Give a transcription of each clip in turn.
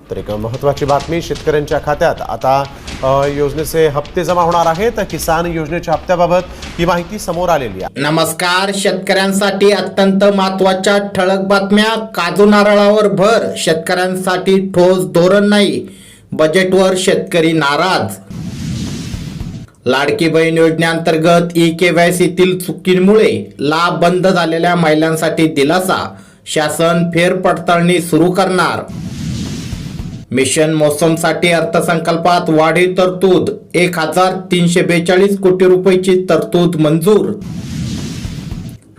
तर एक महत्त्वाची बातमी, शेतकऱ्यांच्या खात्यात आता योजनेचे हप्ते जमा होणार आहेत। किसान योजनेच्या हप्त्याबाबत ही माहिती समोर आलेली आहे। नमस्कार, शेतकऱ्यांसाठी अत्यंत महत्त्वाच्या ठळक बातम्या। काजू नारळावर भर, शेतकऱ्यांसाठी ठोस धोरण नाही, बजेटवर शेतकरी नाराज। लाडकी बहीण योजनेअंतर्गत ई-केवायसीतील चुकीमुळे लाभ बंद झालेल्या महिलांसाठी दिलासा, शासन फेरपडताळणी सुरू करणार। मिशन मौसमसाठी अर्थसंकल्पात वाढीव तरतूद, 1342 कोटी रुपयाची तरतूद मंजूर।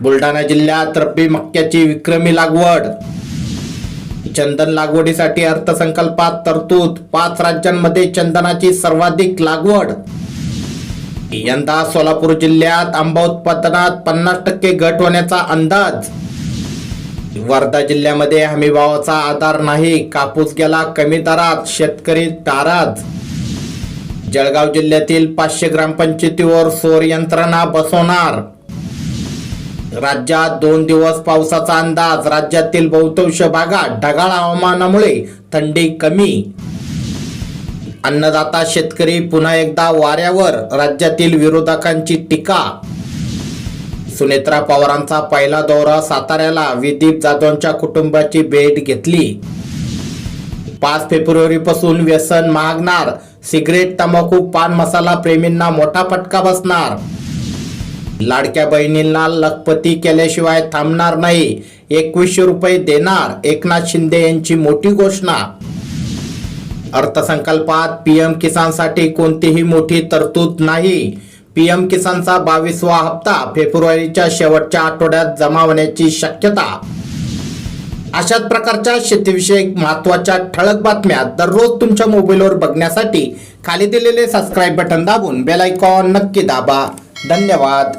बुलढाणा जिल्ह्यात रब्बी मक्याची विक्रमी लागवड। चंदन लागवडीसाठी अर्थसंकल्पात तरतूद, 5 राज्यांमध्ये चंदनाची सर्वाधिक लागवड। यंदा सोलापूर जिल्ह्यात आंबा उत्पादनात 50% घट होण्याचा अंदाज। वर्धा जिल्ह्यामध्ये हमीभावाचा आधार नाही, कापूस गेला कमी दरात, शेतकरी नाराज। जळगाव जिल्ह्यातील 500 ग्रामपंचायतीवर सौर यंत्रणा बसवणार। राज्यात 2 दिवस पावसाचा अंदाज, राज्यातील बहुतांश भागात ढगाळ हवामानामुळे थंडी कमी। अन्नदाता शेतकरी पुन्हा एकदा वाऱ्यावर, राज्यातील विरोधकांची टीका। सुनेत्रा पवारांचा पहिला दौरा साताऱ्याला, विदीप जाधवांच्या कुटुंबाची भेट घेतली। 5 फेब्रुवारीपासून व्यसन महागणार, सिगरेट, तंबाखू, पान मसाला प्रेमींना मोठा फटका बसणार। लाडक्या बहिणींना लखपती केल्याशिवाय थांबणार नाही, 2100 रुपये देणार, एकनाथ शिंदे यांची मोठी घोषणा। अर्थसंकल्पात पीएम किसानसाठी कोणतीही मोठी तरतूद नाही। पीएम किसानचा 22वा हप्ता फेब्रुवारीच्या शेवटच्या आठवड्यात जमा होण्याची शक्यता। अशाच प्रकारच्या शेतीविषयक महत्त्वाच्या ठळक बातम्या दररोज तुमच्या मोबाईलवर बघण्यासाठी खाली दिलेले सबस्क्राईब बटन दाबून बेल आयकॉन नक्की दाबा। धन्यवाद।